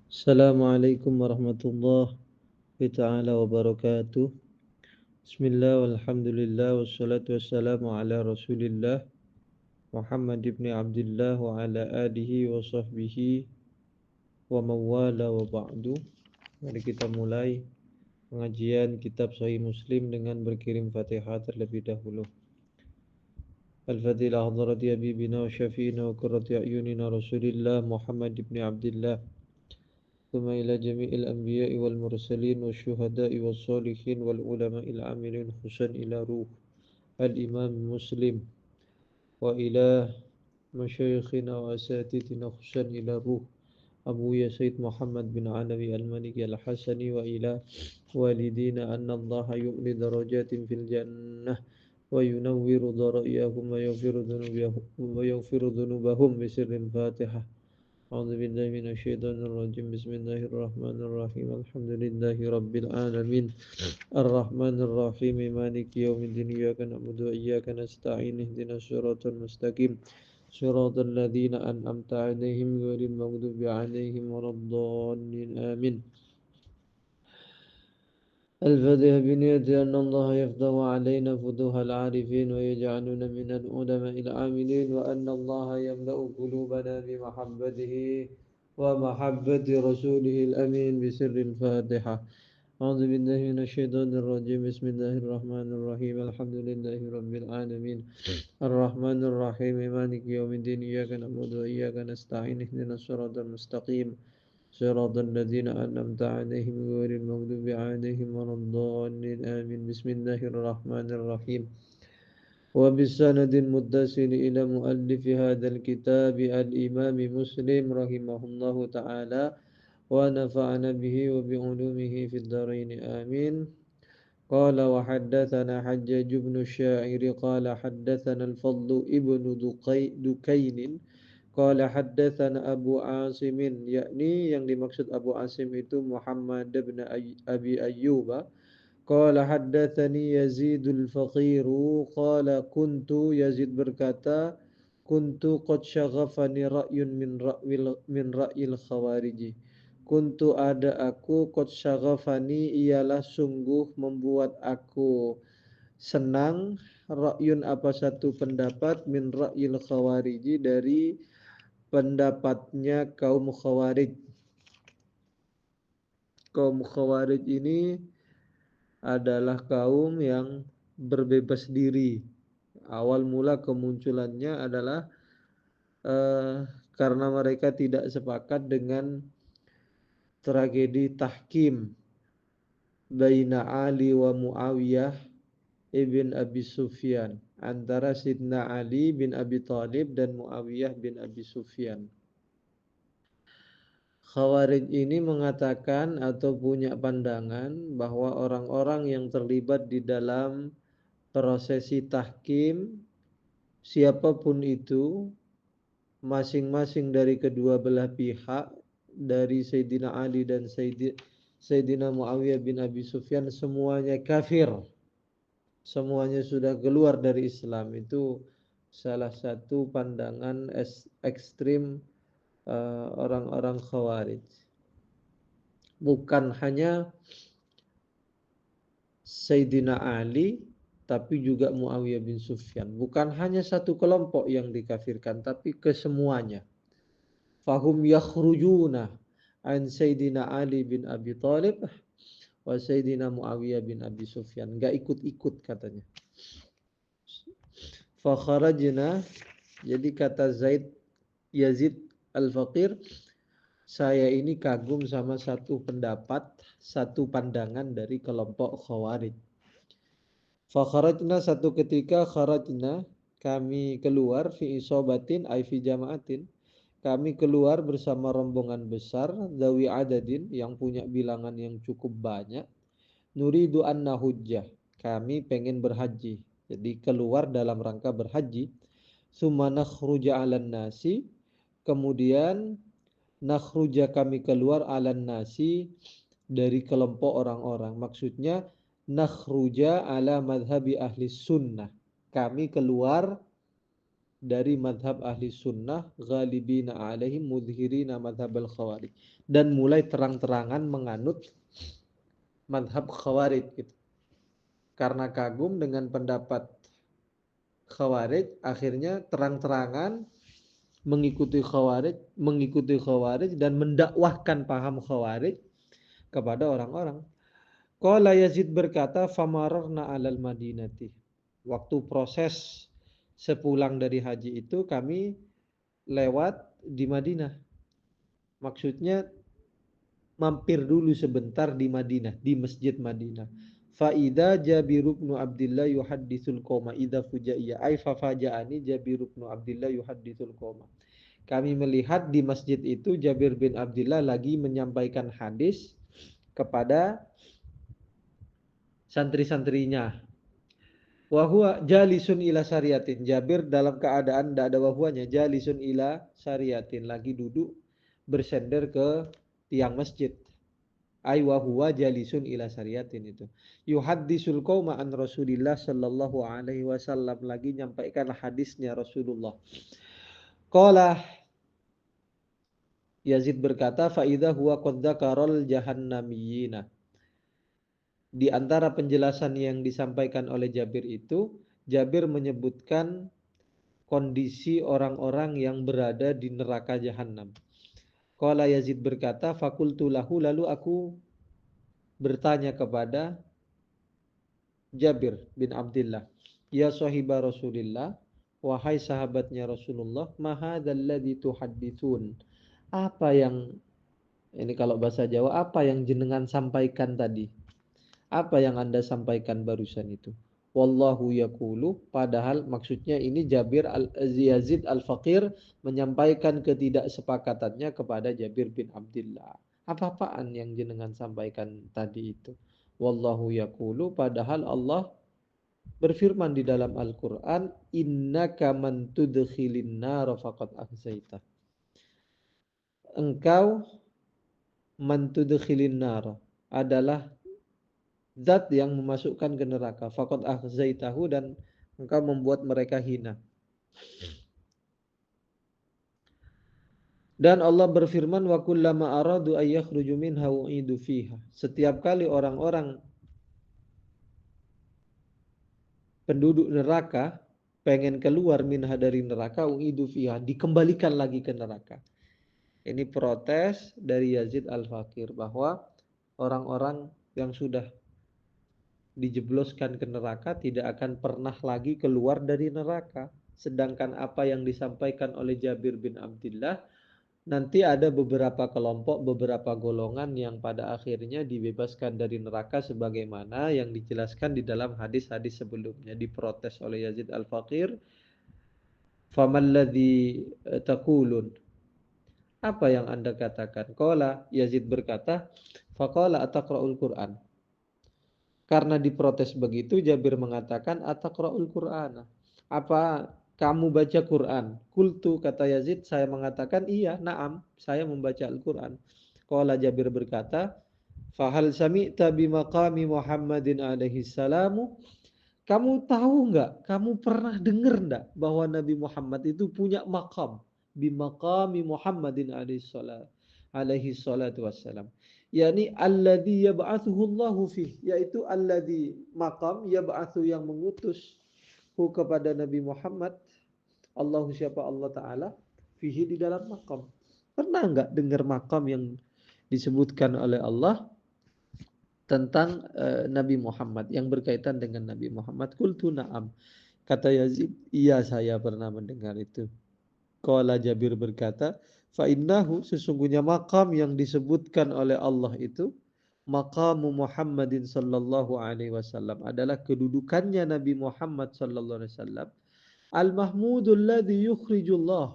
Assalamualaikum warahmatullahi taala wabarakatuh. Bismillah walhamdulillah wassalatu wassalamu ala Rasulillah Muhammad ibn Abdullah wa ala alihi wa sahbihi wa mawala wa ba'du. Mari kita mulai pengajian kitab Sahih Muslim dengan berkirim Fatihah terlebih dahulu. Al-Fatilah hadrati habibina wa syafi'ina wa qurrati a'yunina Rasulillah Muhammad ibn Abdullah ثم إلى جميع الأنبياء والمرسلين والشهداء والصالحين والعلماء العاملين خصوصا إلى روح الإمام مسلم وإلى مشايخنا وأساتذتنا خصوصا إلى روح أبويا سيد محمد بن علوي المالكي الحسني وإلى والدينا أن الله يؤلي درجات في الجنة وينور ضرائهم ويغفر ذنوبهم بسر الفاتحة. أعوذ بالله من الشيطان الرجيم بسم الله الرحمن الرحيم الحمد لله رب العالمين الرحمن الرحيم مالك يوم الدين إياك نعبد وإياك نستعين اهدنا الصراط المستقيم صراط الذين أنعمت عليهم غير المغضوب عليهم ولا الضالين آمين. الفاتحة بنية أن الله يفتح علينا فتوح العارفين ويجعلنا من العلماء العاملين وأن الله يملأ قلوبنا بمحبته ومحبة رسوله الأمين بسر الفاتحة. أعوذ بالله من الشيطان الرجيم بسم الله الرحمن الرحيم الحمد لله رب العالمين الرحمن الرحيم مالك يوم الدين إياك نعبد وإياك نستعين اهدنا الصراط المستقيم صراط الذين أنعمت عليهم غير المغضوب عليهم ولا الضالين آمين. بسم الله الرحمن الرحيم. وبالسند المتصل إلى مؤلف هذا الكتاب الإمام مسلم رحمه الله تعالى ونفعنا به وبعلومه في الدارين آمين. قال وحدثنا حجاج بن الشاعر قال حدثنا الفضل ابن دكين قال حدثنا Abu Asimin, yakni yang dimaksud Abu Asim itu Muhammad bin Abi Ayyub. Qala haddatsani Yazidul Faqiru qala kuntu, Yazid berkata, kuntu qad syaghafani ra'yun min ra'yil khawariji. Kuntu ada aku qad syaghafani ialah sungguh membuat aku senang ra'yun apa satu pendapat min ra'yil khawariji dari pendapatnya kaum Khawarij. Kaum Khawarij ini adalah kaum yang berbebas diri. Awal mula kemunculannya adalah karena mereka tidak sepakat dengan tragedi tahkim baina Ali wa Muawiyah ibn Abi Sufyan, antara Sidna Ali bin Abi Thalib dan Muawiyah bin Abi Sufyan. Khawarij ini mengatakan atau punya pandangan bahwa orang-orang yang terlibat di dalam prosesi tahkim, siapapun itu, masing-masing dari kedua belah pihak, dari Sayyidina Ali dan Sayyidina Muawiyah bin Abi Sufyan, semuanya kafir. Semuanya sudah keluar dari Islam. Itu salah satu pandangan ekstrim orang-orang Khawarij. Bukan hanya Sayyidina Ali, tapi juga Muawiyah bin Sufyan. Bukan hanya satu kelompok yang dikafirkan, tapi kesemuanya. Fahum yakhrujuna an Sayyidina Ali bin Abi Thalib wa Sayyidina Muawiyah bin Abi Sufyan. Gak ikut-ikut katanya. Fakharajna, jadi kata Yazid Al-Faqir, saya ini kagum sama satu pendapat, satu pandangan dari kelompok Khawarij. Fakharajna, satu ketika kharajna, kami keluar, fi isobatin ay fi jamaatin, kami keluar bersama rombongan besar, dawi adadin, yang punya bilangan yang cukup banyak, nuridu anna hujjah, kami pengen berhaji, jadi keluar dalam rangka berhaji. Summa nakhruja 'alan nasi, kemudian nakhruja kami keluar 'alan nasi dari kelompok orang-orang. Maksudnya nakhruja ala madhabi ahli sunnah, kami keluar dari madhab ahli sunnah ghalibina alaihim mudhirina madhab al-khawarij, dan mulai terang-terangan menganut madhab khawarij gitu. Karena kagum dengan pendapat khawarij, akhirnya terang-terangan mengikuti khawarij dan mendakwahkan paham khawarij kepada orang-orang. Qala Yazid berkata, famararna alal madinati. Waktu proses sepulang dari haji itu kami lewat di Madinah. Maksudnya mampir dulu sebentar di Madinah, di Masjid Madinah. Faida Jabir bin Abdullah yuhadditsul qauma idza fujaiya ay fafaja'ani Jabir bin Abdullah yuhadditsul qauma. Kami melihat di masjid itu Jabir bin Abdullah lagi menyampaikan hadis kepada santri-santrinya. Wahwa jalisun ila syariatin. Jabir dalam keadaan tidak ada wahwanya. Jalisun ila syariatin. Lagi duduk bersender ke tiang masjid. Ay wahwa jalisun ila syariatin itu. Yuhaddisul qauma an Rasulillah sallallahu alaihi wasallam. Lagi nyampaikan hadisnya Rasulullah. Qala Yazid berkata, faida huwa qad dzakarul jahannamiyina. Di antara penjelasan yang disampaikan oleh Jabir itu, Jabir menyebutkan kondisi orang-orang yang berada di neraka jahanam. Qala Yazid berkata, fakultu lahu, lalu aku bertanya kepada Jabir bin Abdullah, ya sahiba Rasulillah, wahai sahabatnya Rasulullah, ma hadzal ladzi tuhadditsun. Apa yang, ini kalau bahasa Jawa, apa yang jenengan sampaikan tadi? Apa yang Anda sampaikan barusan itu? Wallahu yaqulu, padahal maksudnya ini Yazid al-Faqir menyampaikan ketidaksepakatannya kepada Jabir bin Abdullah. Apa-apaan yang jenengan sampaikan tadi itu? Wallahu yaqulu, padahal Allah berfirman di dalam Al-Qur'an, innaka man tudkhilin nar faqad akhzaita. Engkau man tudkhilin nar adalah zat yang memasukkan ke neraka. Faqad akhzaitahu, dan engkau membuat mereka hina. Dan Allah berfirman, wa kullama aradu ay yakhruju minha u'idu fiha. Setiap kali orang-orang penduduk neraka pengen keluar minha dari neraka, u'idu fiha, dikembalikan lagi ke neraka. Ini protes dari Yazid al-Faqir bahwa orang-orang yang sudah dijebloskan ke neraka tidak akan pernah lagi keluar dari neraka. Sedangkan apa yang disampaikan oleh Jabir bin Abdullah, nanti ada beberapa kelompok, beberapa golongan yang pada akhirnya dibebaskan dari neraka sebagaimana yang dijelaskan di dalam hadis-hadis sebelumnya. Diprotes oleh Yazid al-Faqir, famalladzi taqulun, apa yang Anda katakan? Qala, Yazid berkata, faqala ataqra'ul Qur'an. Karena diprotes begitu, Jabir mengatakan, ataqra'ul Qur'ana. Apa kamu baca Quran? Kultu, kata Yazid, saya mengatakan, iya, na'am, saya membaca Al-Quran. Qala, Jabir berkata, fahal sami'ta bimaqami Muhammadin alaihi salamu. Kamu tahu enggak, kamu pernah dengar enggak bahwa Nabi Muhammad itu punya maqam, bimaqami Muhammadin alaihi salatu wassalam. Yani alladhi yab'athuhu Allahu fih, yaitu alladhi maqam yab'athu, yang mengutus kepada Nabi Muhammad, Allahu siapa Allah Ta'ala, fihi, di dalam maqam. Pernah enggak dengar maqam yang disebutkan oleh Allah tentang Nabi Muhammad, yang berkaitan dengan Nabi Muhammad? Qultu na'am, kata Yazid, iya saya pernah mendengar itu. Qala, Jabir berkata, fa innahu, sesungguhnya maqam yang disebutkan oleh Allah itu, maqamu Muhammadin sallallahu alaihi wasallam, adalah kedudukannya Nabi Muhammad sallallahu alaihi wasallam, al-mahmudul ladzi yukhrijullah.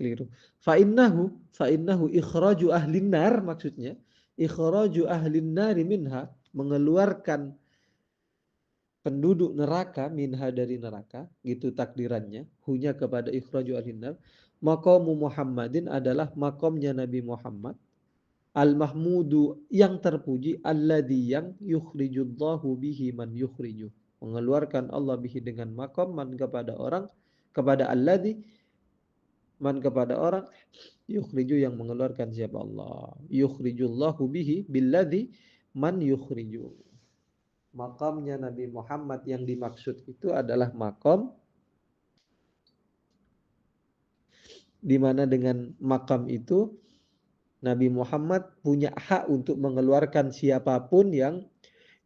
Keliru. Fa innahu ikhraju ahlin nar, maksudnya ikhraju ahlin nari minha, mengeluarkan penduduk neraka, minha, dari neraka, gitu takdirannya, hunya kepada ikhraju ahlin nar. Maqamu Muhammadin adalah makomnya Nabi Muhammad, al-mahmudu, yang terpuji, alladzi, yang yukhrijullahu bihi man yukhriju, mengeluarkan Allah bihi dengan maqam man kepada orang, kepada alladzi man kepada orang yukhriju yang mengeluarkan siapa Allah, yukhrijullahu bihi billadzi man yukhriju. Makamnya Nabi Muhammad yang dimaksud itu adalah makam di mana dengan makam itu Nabi Muhammad punya hak untuk mengeluarkan siapapun yang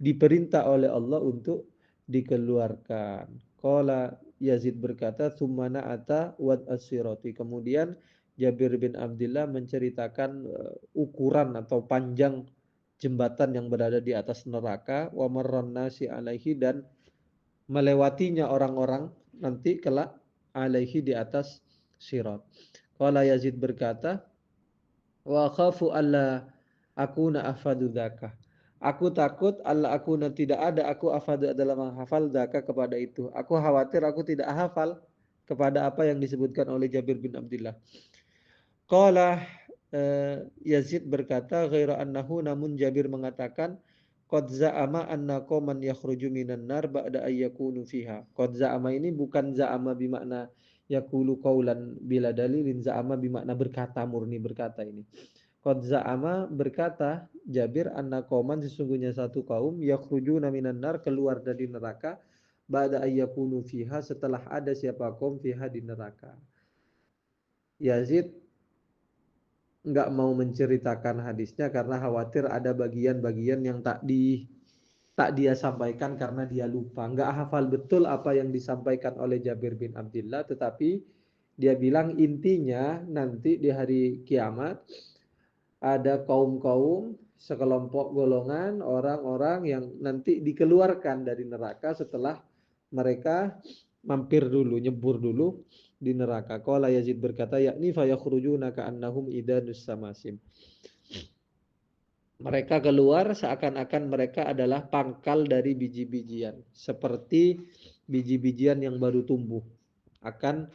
diperintah oleh Allah untuk dikeluarkan. Qala Yazid berkata, "Tsumma ata wad as-sirati." Kemudian Jabir bin Abdullah menceritakan ukuran atau panjang jembatan yang berada di atas neraka, wa marran nasi alaihi, dan melewatinya orang-orang nanti kelak alaihi di atas sirat. Qala Yazid berkata, wa khafu alla akuna afadu dzaka. Aku takut alla akuna tidak ada aku afadu adalah menghafal dzaka kepada itu. Aku khawatir aku tidak hafal kepada apa yang disebutkan oleh Jabir bin Abdullah. Qala Yazid berkata ghaira annahu, namun Jabir mengatakan qad za'ama anna qauman yakhruju minan nar ba'da ayyakunu fiha. Qad za'ama ini bukan za'ama bimakna yaqulu qaulan bila dalilin, za'ama bimakna berkata, murni berkata ini. Qad za'ama berkata Jabir anna qauman sesungguhnya satu kaum yakhrujuna minan nar keluar dari neraka ba'da ayyakunu fiha setelah ada siapa kaum fiha di neraka. Yazid nggak mau menceritakan hadisnya karena khawatir ada bagian-bagian yang tak dia sampaikan karena dia lupa, nggak hafal betul apa yang disampaikan oleh Jabir bin Abdullah, tetapi dia bilang intinya nanti di hari kiamat ada kaum-kaum sekelompok golongan orang-orang yang nanti dikeluarkan dari neraka setelah mereka mampir dulu, nyebur dulu di neraka. Qala Yazid berkata, yakni fayakhrujuna ka'annahum idanus samasim. Mereka keluar seakan-akan mereka adalah pangkal dari biji-bijian, seperti biji-bijian yang baru tumbuh, akan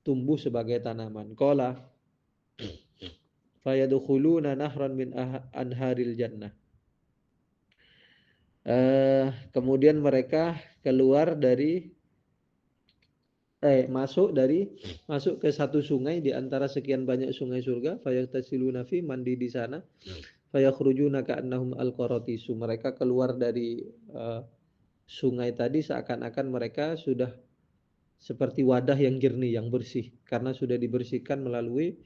tumbuh sebagai tanaman. Qala fayadkhuluna nahran min anharil jannah. Kemudian mereka keluar dari masuk ke satu sungai di antara sekian banyak sungai surga, fayatasiluna fi, mandi di sana, fayakhrujuna ka'annahum alqaratisu. Mereka keluar dari sungai tadi seakan-akan mereka sudah seperti wadah yang jernih, yang bersih karena sudah dibersihkan melalui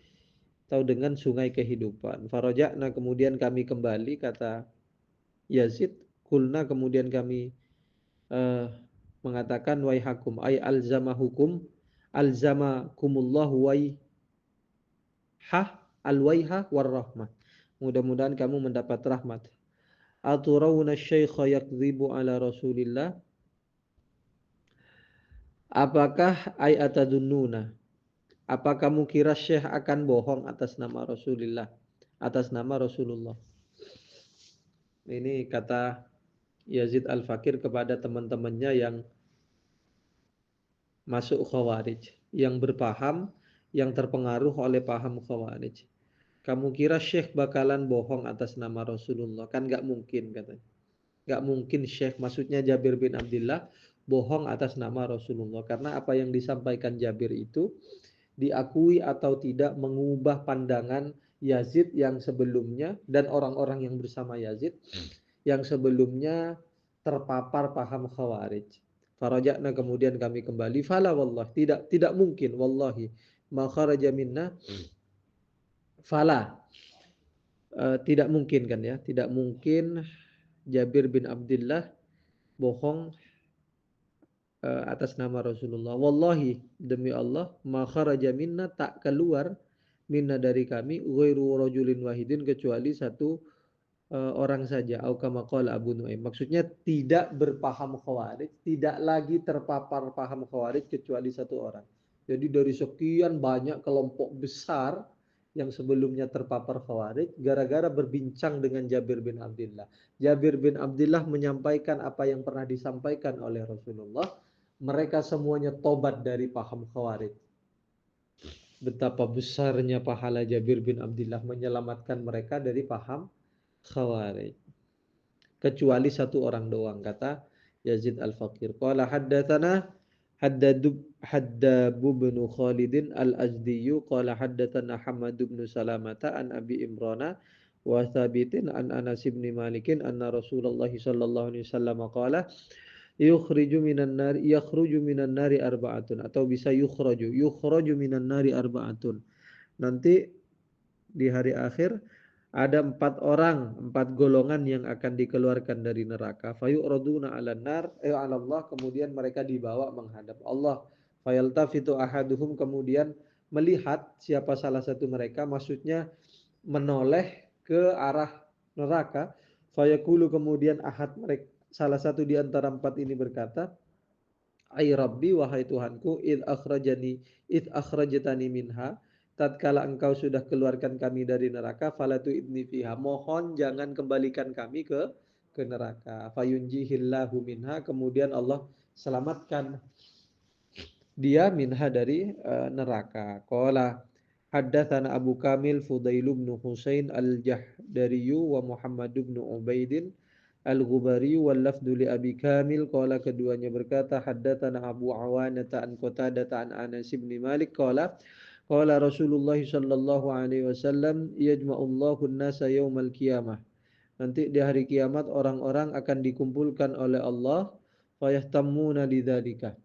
atau dengan sungai kehidupan. Faraja'na, kemudian kami kembali, kata Yazid, kulna, kemudian kami mengatakan waihakum ay alzamahukum, alzamakumullahu waihah alwaiha warahmah, mudah-mudahan kamu mendapat rahmat. Aturawna syaikha yakdzibu ala rasulillah, apakah ay atadunnuna, apa kamu kira syekh akan bohong atas nama Rasulullah, atas nama Rasulullah. Ini kata Yazid Al-Fakir kepada teman-temannya yang masuk Khawarij, yang berpaham, yang terpengaruh oleh paham Khawarij. Kamu kira Syekh bakalan bohong atas nama Rasulullah? Kan gak mungkin, katanya. Gak mungkin Syekh, maksudnya Jabir bin Abdullah, bohong atas nama Rasulullah. Karena apa yang disampaikan Jabir itu diakui atau tidak mengubah pandangan Yazid yang sebelumnya dan orang-orang yang bersama Yazid yang sebelumnya terpapar paham Khawarij. Faraja'na, kemudian kami kembali, fala wallah, tidak mungkin, wallahi ma kharaja minna, fala, tidak mungkin kan ya, tidak mungkin Jabir bin Abdullah bohong atas nama Rasulullah. Wallahi, demi Allah, ma kharaja minna, tak keluar minna dari kami, ghairu rajulin wahidin, kecuali satu orang saja, au kama qala Abu Nuaim. Maksudnya tidak berpaham Khawarij, tidak lagi terpapar paham Khawarij kecuali satu orang. Jadi dari sekian banyak kelompok besar yang sebelumnya terpapar Khawarij, gara-gara berbincang dengan Jabir bin Abdullah. Jabir bin Abdullah menyampaikan apa yang pernah disampaikan oleh Rasulullah. Mereka semuanya tobat dari paham Khawarij. Betapa besarnya pahala Jabir bin Abdullah menyelamatkan mereka dari paham Khawarij. Kecuali satu orang doang, kata Yazid Al-Faqir. Qala haddatsana Haddab bin Khalid Al-Azdi qala haddatsana Hamad bin Salamata an Abi Imrana wa Thabitin an Anas bin Malik anna Rasulullah sallallahu alaihi wasallam qala yakhruju minan nari arba'atun atau bisa yukhraju minan nari arba'atun. Nanti di hari akhir ada empat golongan yang akan dikeluarkan dari neraka. Fayu'raduna 'alan nar, ala Allah, kemudian mereka dibawa menghadap Allah. Fayaltafitu ahaduhum, kemudian melihat siapa salah satu mereka, maksudnya menoleh ke arah neraka. Fayaqulu, kemudian mereka salah satu di antara empat ini berkata, Ay Rabbi, wahai Tuhanku, id akhrajtani minha, tatkala engkau sudah keluarkan kami dari neraka, falatu idni fiha, mohon jangan kembalikan kami ke neraka. Fayunjihillahu minha, kemudian Allah selamatkan dia minha dari neraka. Qala haddatsana Abu Kamil Fudail bin Husain Al-Jahdari wa Muhammad bin Ubaidin Al-Ghubari wal lafdhu li Abi Kamil, qala, keduanya berkata, haddatsana Abu Awanah an Qatadah an Anas bin Malik qala qala Rasulullah sallallahu alaihi wasallam yajma'ullahu an-nasa yaumal qiyamah. Nanti di hari kiamat orang-orang akan dikumpulkan oleh Allah, fayahtammuna lidzalika,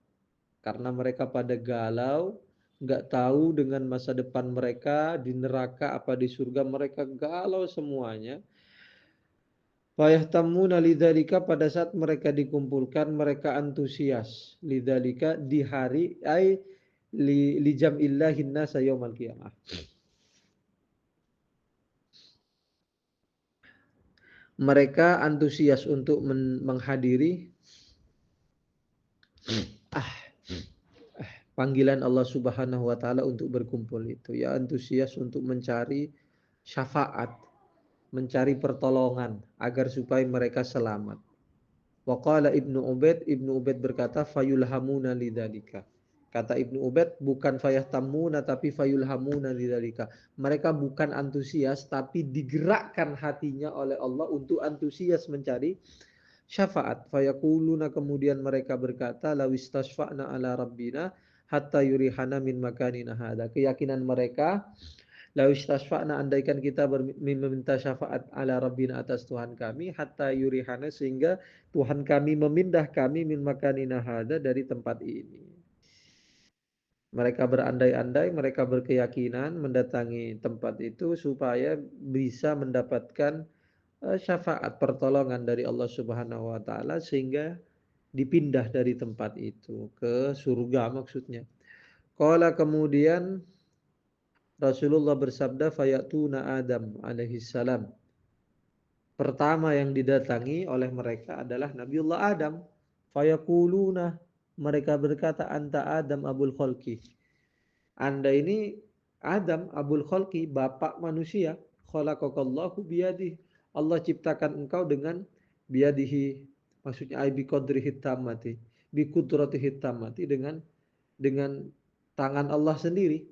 karena mereka pada galau, nggak tahu dengan masa depan mereka di neraka apa di surga, mereka galau semuanya. Fayahtamuna lidzalika, pada saat mereka dikumpulkan mereka antusias lidzalika di hari li jam'illahin nasa yaumal qiyamah. Mereka antusias untuk menghadiri panggilan Allah Subhanahu wa taala untuk berkumpul itu. Ya, antusias untuk mencari syafaat, mencari pertolongan agar supaya mereka selamat. Wa qala Ibnu Ubaid berkata fayulhamuna lidzalika. Kata Ibnu Ubaid bukan fayahtamuna tapi fayulhamuna lidzalika. Mereka bukan antusias tapi digerakkan hatinya oleh Allah untuk antusias mencari syafaat. Fayaquluna, kemudian mereka berkata lawistasfa'na ala rabbina hatta yurihana min makanina hada. Keyakinan mereka, lau istasfa'na, andaikan kita meminta syafaat ala rabbina, atas Tuhan kami, hatta yurihana, sehingga Tuhan kami memindah kami min makanina hada, dari tempat ini. Mereka berandai-andai, mereka berkeyakinan mendatangi tempat itu supaya bisa mendapatkan syafaat pertolongan dari Allah Subhanahu wa taala, sehingga dipindah dari tempat itu ke surga maksudnya. Qala, kemudian Rasulullah bersabda, fayatuna Adam alaihi salam. Pertama yang didatangi oleh mereka adalah Nabiullah Adam. Fayaquluna, mereka berkata, anta Adam abul khalqi. Anda ini Adam abul khalqi, bapak manusia. Khalaqakallahu biyadihi. Allah ciptakan engkau dengan biyadihi, maksudnya bi qadrihi tammati, bi qudratihi tammati, dengan tangan Allah sendiri.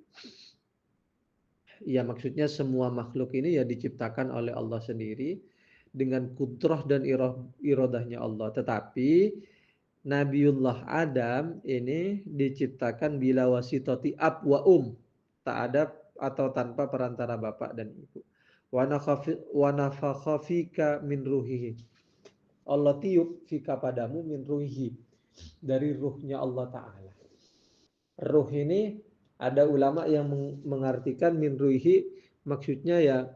Ya, maksudnya semua makhluk ini ya diciptakan oleh Allah sendiri dengan kudrah dan irodahnya Allah. Tetapi Nabiullah Adam ini diciptakan bila wasitati ab wa tak ada atau tanpa perantara bapak dan ibu. Wa nafakha fika min ruhihi. Allah tiup fika padamu min ruhihi, dari ruhnya Allah Ta'ala. Ruh ini ada ulama yang mengartikan min ruhi, maksudnya ya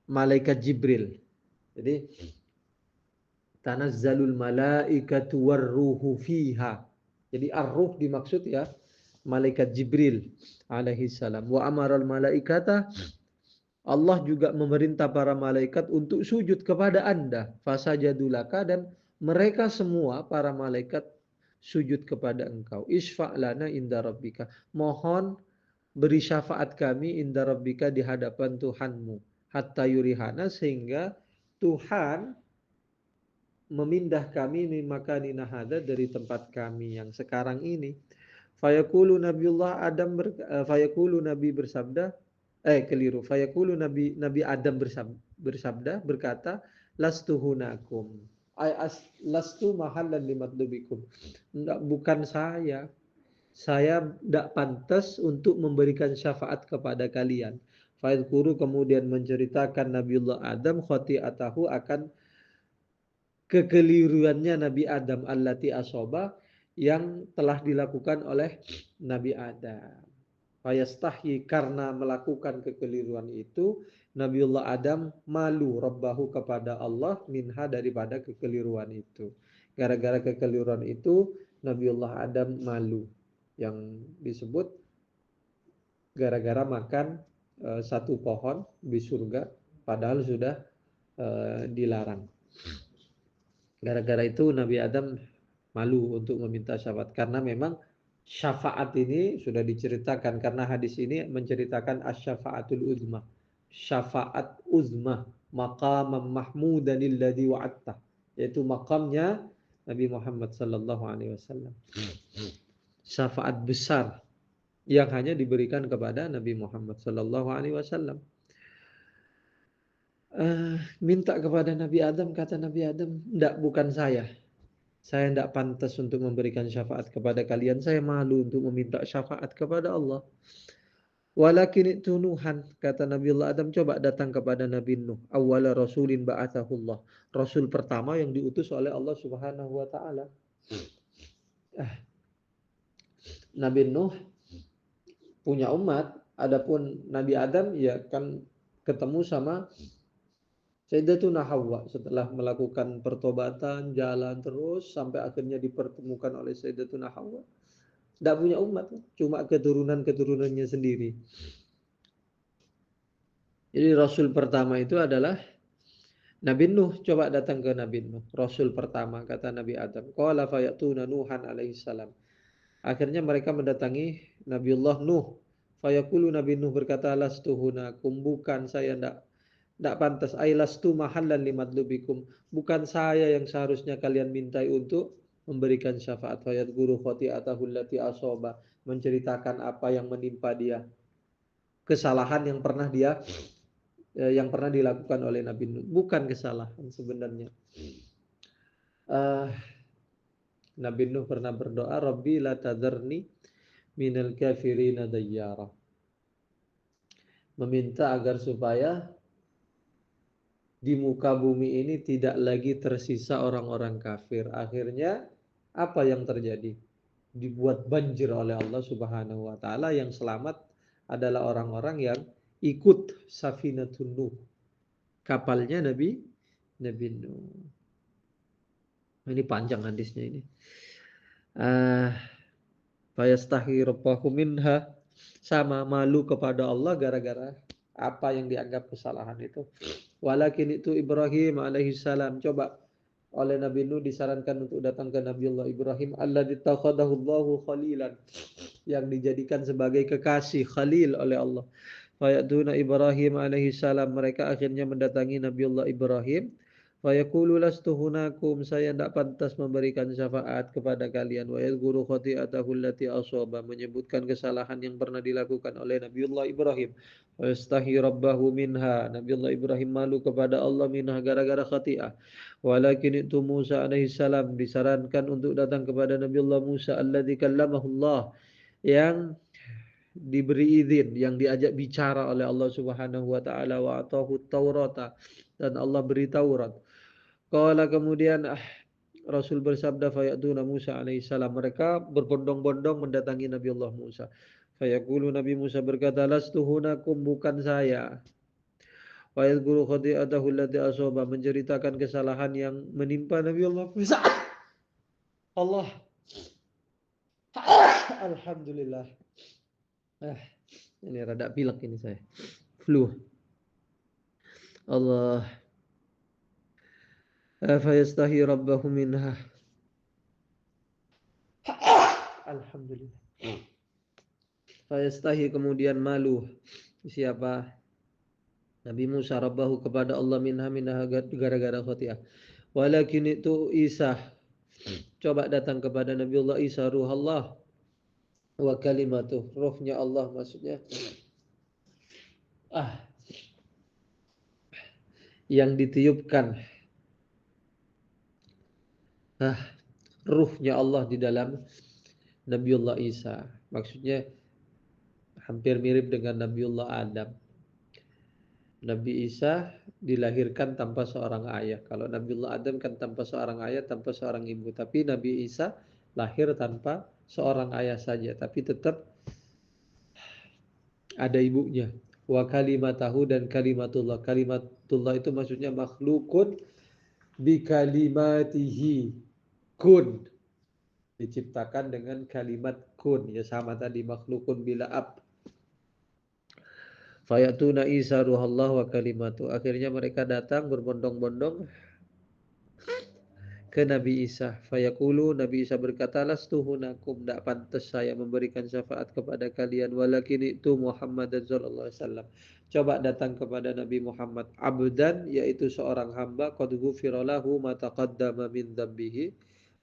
malaikat Jibril. Jadi tanazzalul malaikatu warruhu fiha. Jadi ar-ruh dimaksud ya malaikat Jibril alaihi salam. Wa amaral malaikata, Allah juga memerintah para malaikat untuk sujud kepada Anda. Fasajadulaka, dan mereka semua para malaikat sujud kepada engkau. Isfa' lana inda rabbika. Mohon beri syafaat kami inda rabbika, di hadapan Tuhanmu. Hatta yurihana, sehingga Tuhan memindah kami min makanina hada, dari tempat kami yang sekarang ini. Fayaqulu Nabiullah Adam fayaqulu Nabi bersabda, keliru. Fayaqulu Nabi Adam bersabda berkata, lastuhunakum. lastu mahallan limatlubikum. Bukan saya. Saya tidak pantas untuk memberikan syafaat kepada kalian. Fa'idhkuru kemudian menceritakan Nabiullah Adam khati'atahu akan kekeliruannya Nabi Adam allati asoba yang telah dilakukan oleh Nabi Adam. Fayastahyi karena melakukan kekeliruan itu Nabiullah Adam malu rabbahu kepada Allah minha daripada kekeliruan itu. Gara-gara kekeliruan itu Nabiullah Adam malu, yang disebut gara-gara makan satu pohon di surga padahal sudah dilarang. Gara-gara itu Nabi Adam malu untuk meminta syafaat karena memang syafaat ini sudah diceritakan karena hadis ini menceritakan asy-syafaatul uzma. Syafaat uzma, maqam mahmudan alladzi wa'atta, yaitu makamnya Nabi Muhammad sallallahu alaihi wasallam. Syafaat besar yang hanya diberikan kepada Nabi Muhammad sallallahu alaihi wasallam. Minta kepada Nabi Adam, kata Nabi Adam, "Enggak, bukan saya. Saya tidak pantas untuk memberikan syafaat kepada kalian. Saya malu untuk meminta syafaat kepada Allah." Walakin itu Nuhan, kata Nabi Allah Adam, coba datang kepada Nabi Nuh. Awwala rasulin ba'athahullah. Rasul pertama yang diutus oleh Allah Subhanahu wa taala. Nabi Nuh punya umat, adapun Nabi Adam ya kan ketemu sama Sayyidatuna Hawa setelah melakukan pertobatan, jalan terus sampai akhirnya dipertemukan oleh Sayyidatuna Hawa. Tidak punya umat, cuma keturunan-keturunannya sendiri. Jadi Rasul pertama itu adalah Nabi Nuh. Coba datang ke Nabi Nuh. Rasul pertama, kata Nabi Adam. Qala fayatuna Nuhan alaihi salam. Akhirnya mereka mendatangi Nabiullah Nuh. Fayaqulu, Nabi Nuh berkata, lastu hunakum, bukan saya, tidak pantas. Ay lastu mahallan limadlubikum, bukan saya yang seharusnya kalian mintai untuk memberikan syafaat. Fayat guru khati'atahu allati asoba, menceritakan apa yang menimpa dia, kesalahan yang pernah dilakukan oleh Nabi Nuh. Bukan kesalahan sebenarnya. Nabi Nuh pernah berdoa, Rabbi la tadarni minal kafirina dayyara, meminta agar supaya di muka bumi ini tidak lagi tersisa orang-orang kafir. Akhirnya apa yang terjadi? Dibuat banjir oleh Allah Subhanahu wa taala. Yang selamat adalah orang-orang yang ikut Safinatun Nuh, kapalnya Nabi Nuh. Ini panjang hadisnya ini. Fayastahi rabbahu minha, sama malu kepada Allah gara-gara apa yang dianggap kesalahan itu. Walakin itu Ibrahim alaihi salam, coba oleh Nabi Nuh disarankan untuk datang ke Nabiullah Ibrahim, alladzi takhadahu Allahu khalilan, yang dijadikan sebagai kekasih, khalil oleh Allah. Fayatuna Ibrahim alaihi salam, mereka akhirnya mendatangi Nabiullah Ibrahim. Fayaqulu lastu hunakum, saya tidak pantas memberikan syafaat kepada kalian. Wa yadhkuru khati'atahu allati asaba, menyebutkan kesalahan yang pernah dilakukan oleh Nabiullah Ibrahim. Wa yastahi rabbahu minha, Nabiullah Ibrahim malu kepada Allah minha gara-gara khati'ah. Walakin itu Musa alaihi salam, disarankan untuk datang kepada Nabiullah Musa alladzi kallamahu Allah, yang diberi izin, yang diajak bicara oleh Allah Subhanahu wa taala, wa atahu Taurata, dan Allah beri Taurat. Qala kemudian Rasul bersabda, fayatuna Musa alaihi salam, mereka berbondong-bondong mendatangi Nabi Allah Musa. Fayaqulu, Nabi Musa berkata, lastu hunakum, bukan saya. Wa yadhkuru khati'atahu allati asaba, menceritakan kesalahan yang menimpa Nabi Allah Musa. Allah. Alhamdulillah. Ini rada pilek ini saya. Flu. Allah. Fayastahi rabbahu minha. Alhamdulillah. Fayastahi kemudian malu siapa? Nabi Musa rabbahu kepada Allah minha gara-gara khati'ah. Walakin itu Isa, coba datang kepada Nabi Allah Isa, ruh Allah wa kalimatuh, rohnya Allah maksudnya. Yang ditiupkan ah, ruhnya Allah di dalam Nabiullah Isa. Maksudnya hampir mirip dengan Nabiullah Adam. Nabi Isa dilahirkan tanpa seorang ayah. Kalau Nabiullah Adam kan tanpa seorang ayah, tanpa seorang ibu. Tapi Nabi Isa lahir tanpa seorang ayah saja, tapi tetap ada ibunya. Wa kalimatahu, dan kalimatullah. Kalimatullah itu maksudnya makhlukun bi kalimatihi, kun, diciptakan dengan kalimat kun. Ya sama tadi, makhlukun bila ab. Fayatuna Isa ruhallah wa kalimatu. Akhirnya mereka datang berbondong-bondong ke Nabi Isa. Fayaqulu, Nabi Isa berkata, lastu hunakum, tidak pantas saya memberikan syafaat kepada kalian, walakin itu Muhammad sallallahu alaihi wasallam. Coba datang kepada Nabi Muhammad, abdan, yaitu seorang hamba, qad ghufira lahu ma taqaddama min dzambihi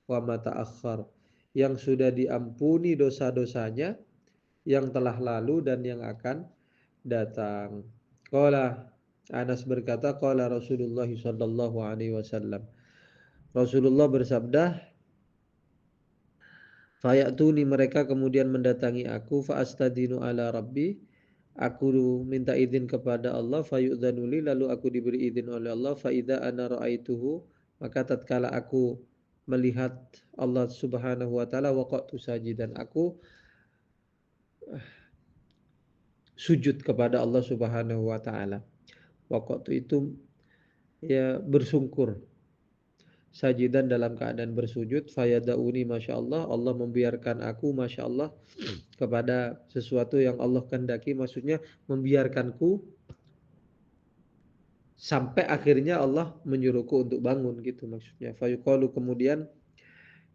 wa ma ta'akhkhar, yang sudah diampuni dosa-dosanya yang telah lalu dan yang akan datang. Qala, Anas berkata, qala Rasulullah sallallahu alaihi wasallam, Rasulullah bersabda, fayatuni, mereka kemudian mendatangi aku, faastadinu ala rabbi, aku minta izin kepada Allah, fayu'dhanuli, lalu aku diberi izin oleh Allah, faida ana ra'aituhu, maka tatkala aku melihat Allah Subhanahu wa taala, waqa'tu sajidan, aku sujud kepada Allah Subhanahu wa taala. Waqa'tu itu ya bersungkur, sajidan dalam keadaan bersujud, fayadauni, masya Allah, Allah membiarkan aku, masya Allah, kepada sesuatu yang Allah kehendaki, maksudnya membiarkanku sampai akhirnya Allah menyuruhku untuk bangun, gitu maksudnya. Fayuqalu, kemudian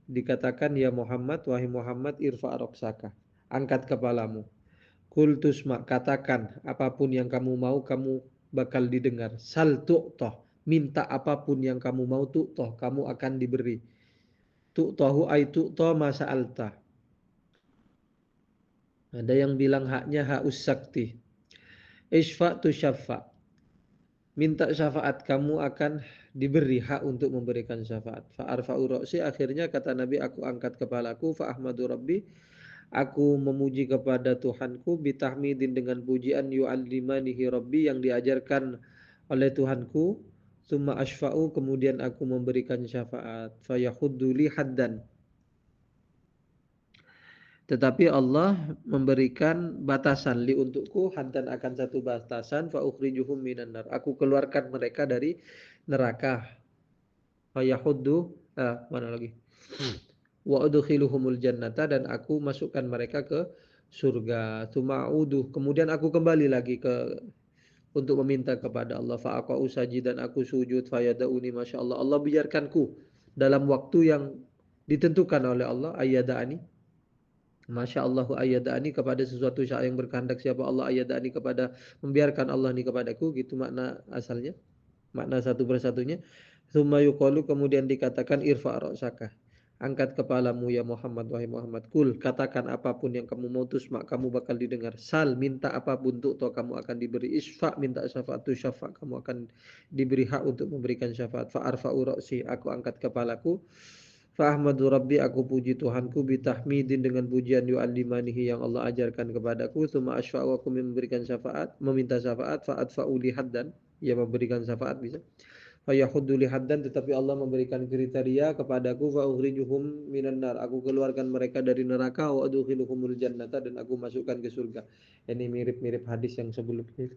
dikatakan, ya Muhammad, wahai Muhammad, irfa' roksaka, angkat kepalamu. Kultusma, katakan apapun yang kamu mau, kamu bakal didengar. Sal tu'toh, minta apapun yang kamu mau, tu'toh, kamu akan diberi. Tu'tohu ay tu'toh masa alta. Ada yang bilang haknya ha'us sakti. Isfa' tu syafa', minta syafaat, kamu akan diberi hak untuk memberikan syafaat. Fa'arfa'u ro'si, akhirnya kata Nabi, aku angkat kepalaku, fa'ahmadu rabbi, aku memuji kepada Tuhanku, bitahmidin, dengan pujian, yu'allimanihi rabbi, yang diajarkan oleh Tuhanku, summa ashfa'u, kemudian aku memberikan syafaat, fayahuddu li haddan, tetapi Allah memberikan batasan, li untukku, haddan, akan satu batasan, fa ukhrijuhum minan nar, aku keluarkan mereka dari neraka, fayahuddu, mana lagi, wa udkhiluhumul jannata, dan aku masukkan mereka ke surga, tuma'udu, kemudian aku kembali lagi ke untuk meminta kepada Allah, fa aqa'u sajidan, aku sujud, fayadauni, masya Allah, Allah biarkanku dalam waktu yang ditentukan oleh Allah, ayyadani, masya Allah, ayyadani, kepada sesuatu yang berkehendak siapa Allah, ayyadani, kepada membiarkan Allah ini kepadaku, gitu makna asalnya, makna satu persatunya. Tsumma yuqalu, kemudian dikatakan, irfa' ra'saka, angkat kepalamu ya Muhammad, wahai Muhammad, kul, katakan apapun yang kamu mau, tusma, kamu bakal didengar, sal, minta apapun, tuh kamu akan diberi, isfa, minta syafaat, tu syafa, kamu akan diberi hak untuk memberikan syafaat, fa arfa'u ra'si, aku angkat kepalaku, fa ahmadu rabbi, aku puji Tuhanku, bitahmidin, dengan pujian, yu'allimanihi, yang Allah ajarkan kepadaku, tsumma asfa'u, aku memberikan syafaat, meminta syafaat, fa adfa'u li haddan, ya memberikan syafaat bisa, fayahuddu li haddan, tetapi Allah memberikan kriteria kepadaku, fa ukhrijuhum minan nar, aku keluarkan mereka dari neraka, wa adkhiluhumul jannata, dan aku masukkan ke surga. Ini mirip-mirip hadis yang sebelumnya.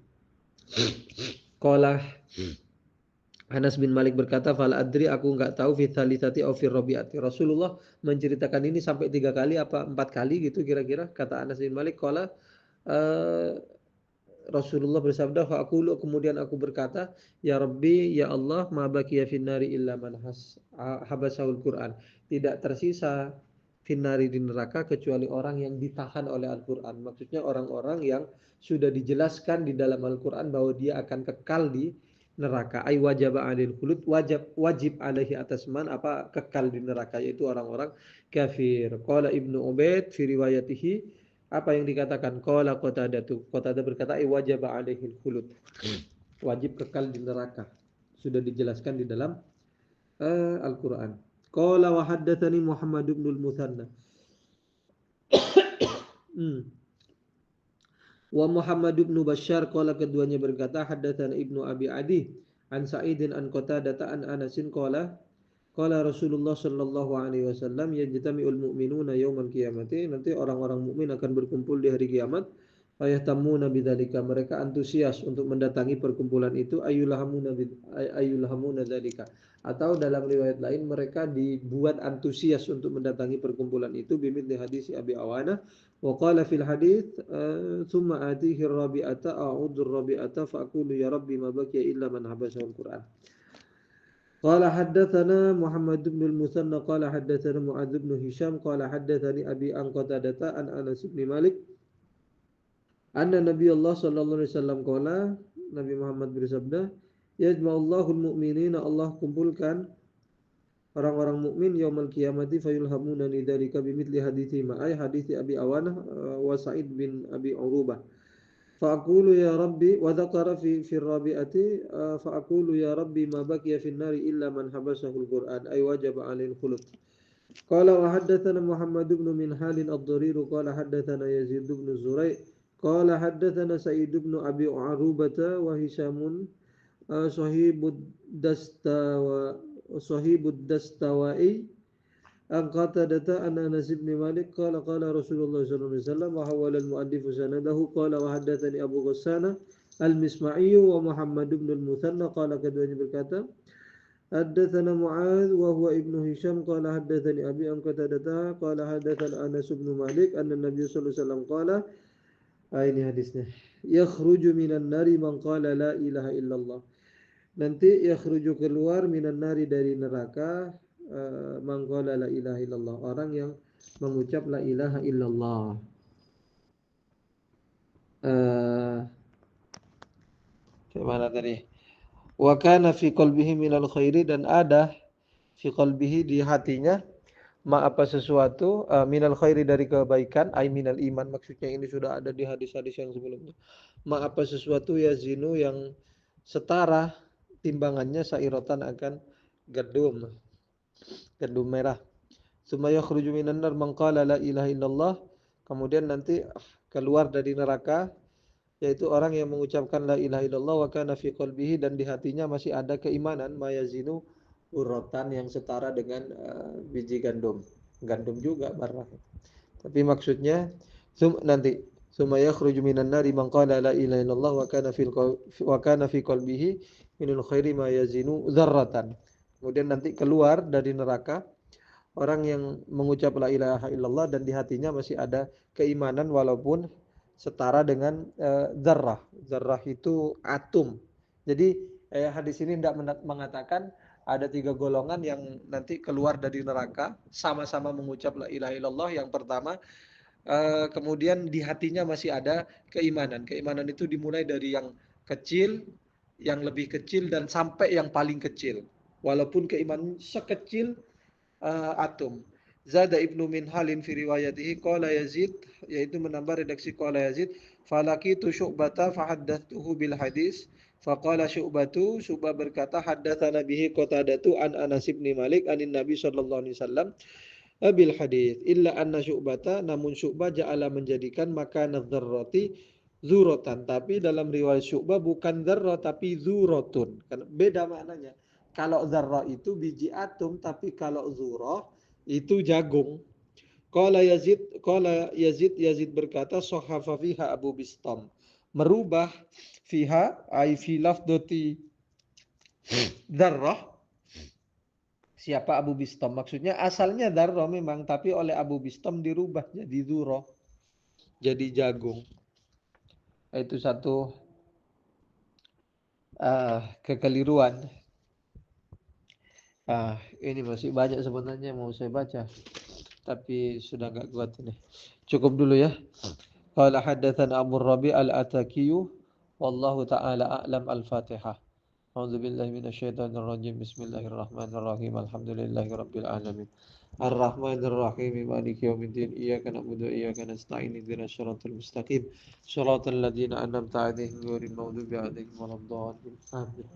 Qala, Anas bin Malik berkata, fal adri, aku enggak tahu, fi thalithati aw fi rabi'ati, Rasulullah menceritakan ini sampai 3 kali apa 4 kali gitu kira-kira, kata Anas bin Malik. Qala, Rasulullah bersabda, fa'aqulu, kemudian aku berkata, ya Rabbi, ya Allah, ma baqiya finnari illa man habasahul Qur'an, tidak tersisa finnari, di neraka, kecuali orang yang ditahan oleh Al-Qur'an. Maksudnya orang-orang yang sudah dijelaskan di dalam Al-Qur'an bahwa dia akan kekal di neraka. Ay wajib alil khulud, wajib alaihi atas man, apa, kekal di neraka, yaitu orang-orang kafir. Qala Ibnu Ubaid fi riwayatihi, apa yang dikatakan, qala Qatadah, Qatadah berkata, wajib alaihil khulud, wajib kekal di neraka, sudah dijelaskan di dalam Al-Qur'an. Qala wa haddatsani Muhammad ibn al-Muthanna. Wa Muhammad ibn Bashar qala keduanya berkata haddatsana Ibnu Abi Adi an Sa'idin an Qatadah an Anasin qala Rasulullah sallallahu alaihi wasallam yajtami'ul mu'minuna yaumal qiyamati, nanti orang-orang mukmin akan berkumpul di hari kiamat. Ayahtamuna bidzalika, mereka antusias untuk mendatangi perkumpulan itu. Ayulhamuna dzalika, atau dalam riwayat lain mereka dibuat antusias untuk mendatangi perkumpulan itu. Bimithli hadis Abi Awana wa qala fil hadits thumma atihi rabi'ata a'udur rabi'ata fa aqulu ya rabbi ma baqiya illa man habasahu al-Qur'an. Qala haddatsana Muhammad ibn al-Muthanna qala haddatsana Mu'adz bin Hisham qala haddatsani Abi an Qatadah an Anas bin Malik anna Nabi Allah sallallahu alaihi wasallam qala, Nabi Muhammad bersabda, yajma'ullahu al-mu'minina, Allah kumpulkan orang-orang mukmin yaumul qiyamati fayulhamuna lidzalika bimithli hadithi ma'ay hadithi Abi Awanah wa Sa'id bin Abi Urubah. Fa'aqulu ya Rabbi wa dzakara fi rabi'ati fa'aqulu ya Rabbi ma baqiya fin nari illa man habasahu al-Qur'an ay wajaba 'alaihi al-khulud. Qala wa haddatsana Muhammad ibn Minhal ad-Dharir qala haddatsana Yazid ibn Zurai' qala haddatsana Sa'id ibn Abi Arubata wa Hisamun sahibud dastawai an Qatadah an Anas bin Malik qala qala Rasulullah sallallahu alaihi wasallam wa hawala al-mu'allif sanadahu qala wa haddatsani Abu Ghassana al-Misma'i wa Muhammad ibn al-Muthanna qala keduanya berkata haddatsana Mu'adz wa huwa ibnu Hisham qala haddatsani Abi an Qatadah qala haddatsana Anas bin Malik anna Nabiy sallallahu alaihi wasallam qala. Ini hadisnya. Yakhruju minan nari man qala la ilaha illallah. Nanti yakhruju keluar minan nari dari neraka man qala la ilaha illallah, orang yang mengucap la ilaha illallah. Gimana tadi? Wa kana fi qalbihi minal khairi, dan ada fi qalbihi, di hatinya, apa sesuatu minal khairi, dari kebaikan, ay minal iman, maksudnya ini sudah ada di hadis-hadis yang sebelumnya. Apa sesuatu yazinu yang setara timbangannya sa'irotan akan gandum merah. Tsumma yakhruju minan nar man qala la ilaha illallah, kemudian nanti keluar dari neraka yaitu orang yang mengucapkan la ilaha illallah wa kana fi qalbihi, dan di hatinya masih ada keimanan, mayazinu urotan, yang setara dengan biji gandum juga barang. Tapi maksudnya nanti summa yakhruju minan nari man qala la ilaha illallah wa kana fi qalbihi minal khairi ma yazinu dzarratan. Kemudian nanti keluar dari neraka orang yang mengucap la ilaha illallah dan di hatinya masih ada keimanan walaupun setara dengan dzarrah. Dzarrah itu atom. Jadi hadis ini tidak mengatakan ada 3 golongan yang nanti keluar dari neraka sama-sama mengucap la ilaha illallah. Yang pertama, kemudian di hatinya masih ada keimanan. Keimanan itu dimulai dari yang kecil, yang lebih kecil, dan sampai yang paling kecil. Walaupun keimanan sekecil atom. Zada Ibnu Minhalin fi riwayatihi qala Yazid, yaitu menambah redaksi qala Yazid, falaqitu Syu'bata fahaddatsuhu bil hadis. Faqala Syu'batu, Syu'bah berkata haddatsana bihi Qatadatu an Anas bin Malik anin Nabi sallallahu alaihi wasallam bil hadis. Illa anna Syu'bata, namun Syu'bah ja'ala menjadikan makana dzarrati zurotan, tapi dalam riwayat Syu'bah bukan dzarrah tapi zurotun. Beda maknanya. Kalau dzarrah itu biji atom, tapi kalau zurah itu jagung. Qala Yazid berkata sahafa fiha Abu Bistam, merubah fiha ay fi lafdati dzarrah. Siapa Abu Bistam? Maksudnya asalnya dzarrah memang, tapi oleh Abu Bistam dirubah jadi dzurah, jadi jagung. Itu satu kekeliruan. Ini masih banyak sebenarnya mau saya baca, tapi sudah enggak kuat ini. Cukup dulu ya. Qala haddatsana Abu Rabi' al-Ataki, wallahu taala a'lam. Al-Fatihah. A'udzu billahi minasyaitonir rajim. Bismillahirrahmanirrahim. Alhamdulillahirabbil alamin. Ar-Rahmanir Rahim. Maliki yaumiddin. Iyyaka na'budu wa iyyaka nasta'in. Ihdinas shiratal mustaqim. Shiratal ladzina an'amta 'alaihim ghairil maghdubi 'alaihim waladdallin. Amin.